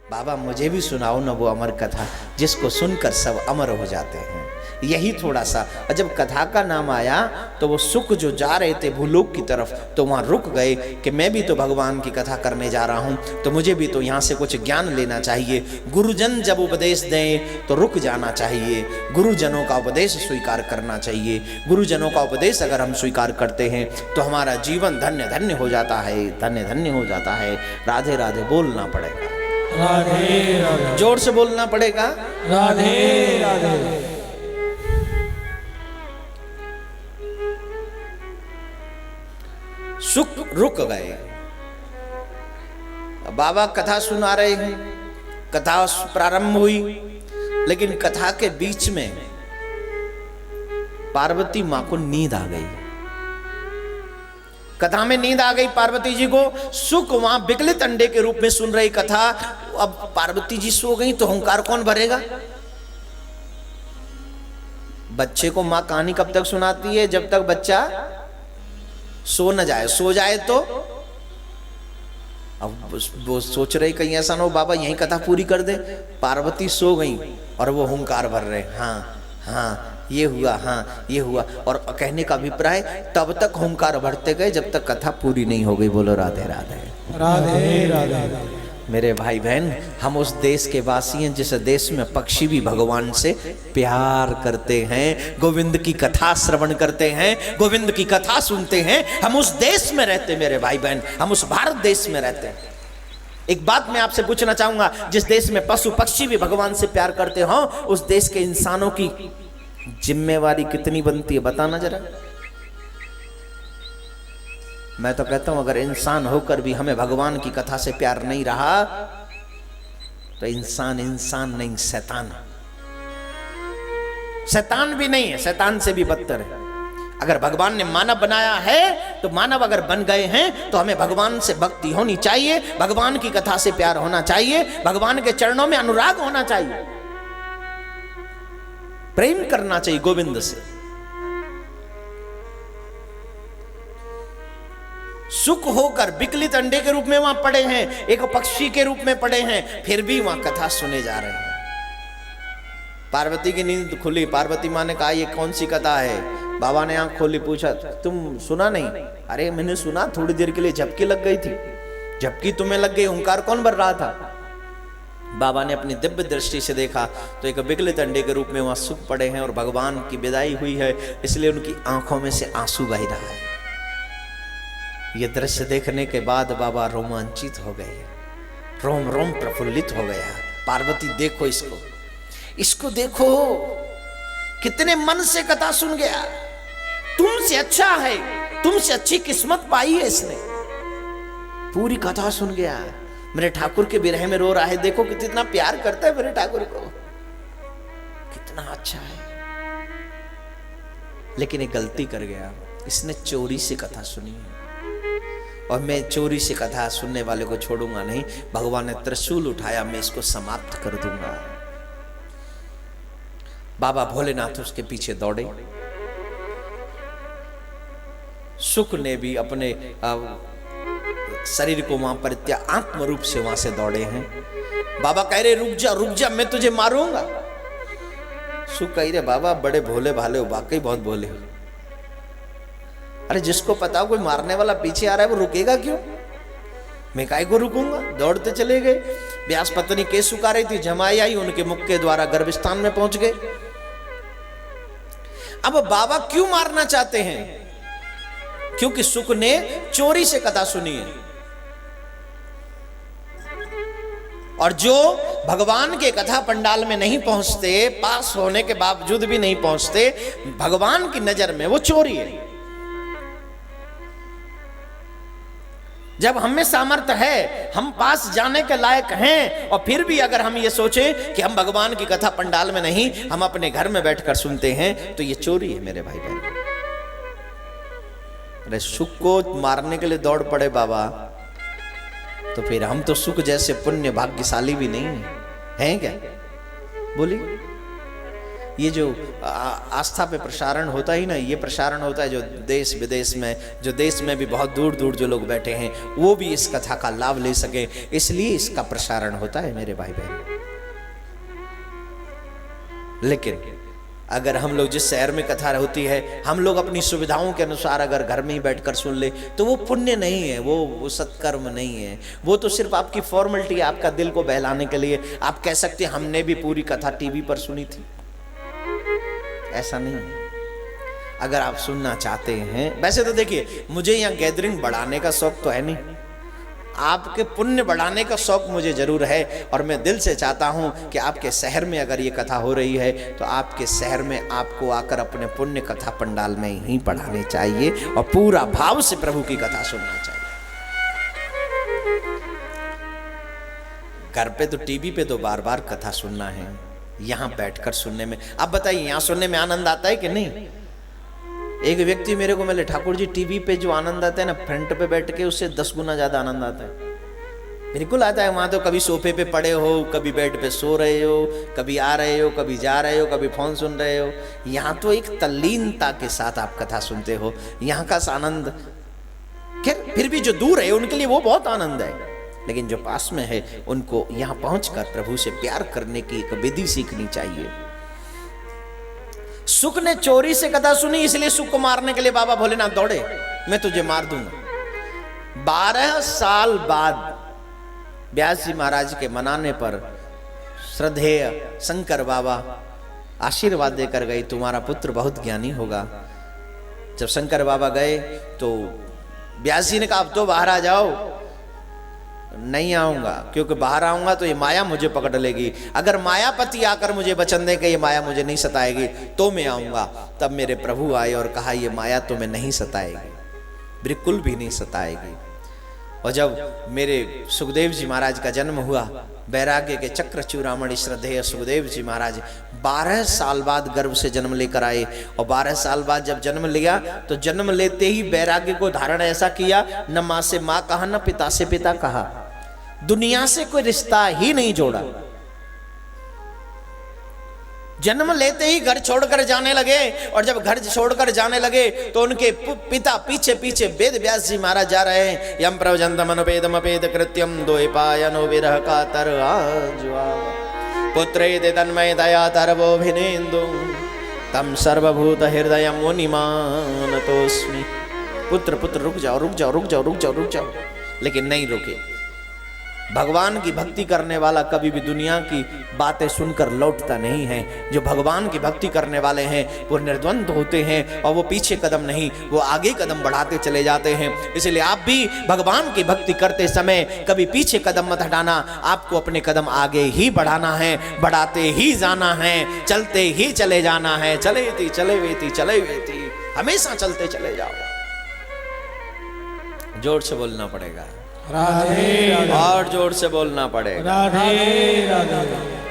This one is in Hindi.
बाबा मुझे भी सुनाओ ना वो अमर कथा जिसको सुनकर सब अमर हो जाते हैं। यही थोड़ा सा, जब कथा का नाम आया तो वो सुख जो जा रहे थे भूलोक की तरफ, तो वहाँ रुक गए कि मैं भी तो भगवान की कथा करने जा रहा हूँ, तो मुझे भी तो यहाँ से कुछ ज्ञान लेना चाहिए। गुरुजन जब उपदेश दें तो रुक जाना चाहिए, गुरुजनों का उपदेश स्वीकार करना चाहिए। गुरुजनों का उपदेश अगर हम स्वीकार करते हैं तो हमारा जीवन धन्य धन्य हो जाता है, धन्य धन्य हो जाता है। राधे राधे बोलना पड़ेगा, राधे राधे, जोर से बोलना पड़ेगा, राधे राधे। सुख रुक गए। बाबा कथा सुना रहे हैं, कथा प्रारंभ हुई, लेकिन कथा के बीच में पार्वती मां को नींद आ गई। कथा में नींद आ गई पार्वती जी को। सुख वहां विकलित अंडे के रूप में सुन रही कथा। अब पार्वती जी सो गई तो हुंकार कौन भरेगा? बच्चे को मां कहानी कब तक सुनाती है? जब तक बच्चा सो न जाए। सो जाए तो अब वो सोच रहे कहीं ऐसा ना हो बाबा यही कथा पूरी कर दे। पार्वती सो गई और वो हुंकार भर रहे, हाँ हाँ ये हुआ, हाँ ये हुआ। और कहने का अभिप्राय तब तक हुंकार भरते गए जब तक कथा पूरी नहीं हो गई। बोलो राधे राधे, राधे राधे। मेरे भाई बहन, हम उस देश के वासी हैं जिस देश में पक्षी भी भगवान से प्यार करते हैं, गोविंद की कथा श्रवण करते हैं, गोविंद की कथा सुनते हैं। हम उस देश में रहते हैं मेरे भाई बहन, हम उस भारत देश में रहते हैं। एक बात मैं आपसे पूछना चाहूंगा, जिस देश में पशु पक्षी भी भगवान से प्यार करते हो, उस देश के इंसानों की जिम्मेवारी कितनी बनती है बताना जरा। मैं तो कहता हूं अगर इंसान होकर भी हमें भगवान की कथा से प्यार नहीं रहा तो इंसान इंसान नहीं, शैतान। शैतान भी नहीं है, शैतान से भी बदतर है। अगर भगवान ने मानव बनाया है तो मानव अगर बन गए हैं तो हमें भगवान से भक्ति होनी चाहिए, भगवान की कथा से प्यार होना चाहिए, भगवान के चरणों में अनुराग होना चाहिए, प्रेम करना चाहिए गोविंद से। सुख होकर विकलित अंडे के रूप में वहां पड़े हैं, एक पक्षी के रूप में पड़े हैं, फिर भी वहां कथा सुने जा रहे हैं। पार्वती की नींद खुली। पार्वती माँ ने कहा ये कौन सी कथा है? बाबा ने आंख खोली, पूछा तुम सुना नहीं? अरे मैंने सुना, थोड़ी देर के लिए झपकी लग गई थी। झपकी तुम्हें लग गई, हुंकार कौन भर रहा था? बाबा ने अपनी दिव्य दृष्टि से देखा तो एक विकलित अंडे के रूप में वहां सुख पड़े हैं और भगवान की विदाई हुई है, इसलिए उनकी आंखों में से आंसू बह रहा है। ये दृश्य देखने के बाद बाबा रोमांचित हो गए, रोम रोम प्रफुल्लित हो गया। पार्वती देखो इसको, इसको देखो, कितने मन से कथा सुन गया। तुमसे अच्छा है, तुमसे अच्छी किस्मत पाई है इसने। पूरी कथा सुन गया, मेरे ठाकुर के विरह में रो रहा है। देखो कितना प्यार करता है मेरे ठाकुर को, कितना अच्छा है। लेकिन एक गलती कर गया, इसने चोरी से कथा सुनी है और मैं चोरी से कथा सुनने वाले को छोड़ूंगा नहीं। भगवान ने त्रिशूल उठाया, मैं इसको समाप्त कर दूंगा। बाबा भोलेनाथ उसके पीछे दौड़े। सुख ने भी अपने शरीर को वहां पर आत्म रूप से वहां से दौड़े हैं। बाबा कह रहे रुक जा रुक जा, मैं तुझे मारूंगा। सुख कह रहे बाबा बड़े भोले भाले हो, वाकई बहुत भोले हो। अरे जिसको पता हो कोई मारने वाला पीछे आ रहा है वो रुकेगा क्यों? मैं काहे को रुकूंगा? दौड़ते चले गए। व्यास पत्नी केस सुखा रही थी, जमाई आई, उनके मुख के द्वारा गर्भस्थान में पहुंच गए। अब बाबा क्यों मारना चाहते हैं? क्योंकि सुख ने चोरी से कथा सुनी है। और जो भगवान के कथा पंडाल में नहीं पहुंचते, पास होने के बावजूद भी नहीं पहुंचते, भगवान की नजर में वो चोरी है। जब हमें सामर्थ्य है, हम पास जाने के लायक हैं, और फिर भी अगर हम ये सोचें कि हम भगवान की कथा पंडाल में नहीं, हम अपने घर में बैठकर सुनते हैं, तो ये चोरी है मेरे भाई बहन। अरे सुख को मारने के लिए दौड़ पड़े बाबा, तो फिर हम तो सुख जैसे पुण्य भाग्यशाली भी नहीं हैं क्या? बोलिए। ये जो आस्था पे प्रसारण होता ही ना, ये प्रसारण होता है जो देश विदेश में, जो देश में भी बहुत दूर दूर जो लोग बैठे हैं वो भी इस कथा का लाभ ले सके, इसलिए इसका प्रसारण होता है मेरे भाई बहन। लेकिन अगर हम लोग जिस शहर में कथा होती है, हम लोग अपनी सुविधाओं के अनुसार अगर घर में ही बैठकर सुन ले तो वो पुण्य नहीं है, वो सत्कर्म नहीं है, वो तो सिर्फ आपकी फॉर्मेलिटी है, आपका दिल को बहलाने के लिए। आप कह सकते हैं हमने भी पूरी कथा टीवी पर सुनी थी, ऐसा नहीं है। अगर आप सुनना चाहते हैं, वैसे तो देखिए मुझे यहाँ गैदरिंग बढ़ाने का शौक तो है नहीं, आपके पुण्य बढ़ाने का शौक मुझे जरूर है, और मैं दिल से चाहता हूं कि आपके शहर में अगर ये कथा हो रही है तो आपके शहर में आपको आकर अपने पुण्य कथा पंडाल में ही पढ़ाने चाहिए और पूरा भाव से प्रभु की कथा सुनना चाहिए। घर पे तो टीवी पे तो बार बार कथा सुनना है, यहां बैठकर सुनने में, आप बताइए यहां सुनने में आनंद आता है कि नहीं? एक व्यक्ति मेरे को मिले, ठाकुर जी टीवी पे जो आनंद आता है ना, फ्रंट पे बैठ के उससे 10 गुना ज्यादा आनंद आता है। बिल्कुल आता है। वहां तो कभी सोफे पे पड़े हो, कभी बेड पे सो रहे हो, कभी आ रहे हो, कभी जा रहे हो, कभी फोन सुन रहे हो। यहाँ तो एक तल्लीनता के साथ आप कथा सुनते हो, यहाँ का आनंद। खैर फिर भी जो दूर है उनके लिए वो बहुत आनंद है, लेकिन जो पास में है उनको यहाँ पहुंचकर प्रभु से प्यार करने की एक विधि सीखनी चाहिए। सुख ने चोरी से कथा सुनी, इसलिए सुख को मारने के लिए बाबा भोलेनाथ दौड़े, मैं तुझे मार दूंगा। 12 साल बाद व्यास जी महाराज के मनाने पर श्रद्धेय शंकर बाबा आशीर्वाद देकर गए, तुम्हारा पुत्र बहुत ज्ञानी होगा। जब शंकर बाबा गए तो व्यास जी ने कहा अब तो बाहर आ जाओ। नहीं आऊंगा, क्योंकि बाहर आऊंगा तो ये माया मुझे पकड़ लेगी। अगर मायापति आकर मुझे वचन दे कि ये माया मुझे नहीं सताएगी तो मैं आऊंगा। तब मेरे प्रभु आए और कहा ये माया तुम्हें नहीं सताएगी, बिल्कुल भी नहीं सताएगी। और जब मेरे सुखदेव जी महाराज का जन्म हुआ, वैराग्य के चक्र चूड़ामणि श्रद्धेय सुखदेव जी महाराज 12 साल बाद गर्भ से जन्म लेकर आए। और 12 साल बाद जब जन्म लिया तो जन्म लेते ही वैराग्य को धारण ऐसा किया, न माँ से माँ कहा न पिता से पिता कहा, दुनिया से कोई रिश्ता ही नहीं जोड़ा। जन्म लेते ही घर छोड़कर जाने लगे, और जब घर छोड़कर जाने लगे तो उनके पिता पीछे पीछे वेद व्यास जी महाराज जा रहे हैं। यम प्रवजंतम अनुपेदम अपेद कृत्यम द्वैपायनो विरह कातर पुत्रेति तन्मय दया तरवोभिनेन्दु तम सर्वभूत हृदय मुनिमानतोस्मि। पुत्र पुत्र रुक जाओ रुक जाओ रुक जाओ रुक जाओ रुक जाओ, लेकिन नहीं रुके। भगवान की भक्ति करने वाला कभी भी दुनिया की बातें सुनकर लौटता नहीं है। जो भगवान की भक्ति करने वाले हैं वो निर्द्वंद होते हैं, और वो पीछे कदम नहीं, वो आगे कदम बढ़ाते चले जाते हैं। इसलिए आप भी भगवान की भक्ति करते समय कभी पीछे कदम मत हटाना, आपको अपने कदम आगे ही बढ़ाना है, बढ़ाते ही जाना है, चलते ही चले जाना है। चलेती चले वेती चले वेती, हमेशा चलते चले जाओ। जोर से बोलना पड़ेगा, राधे राधे, और जोर से बोलना पड़ेगा, राधे राधे।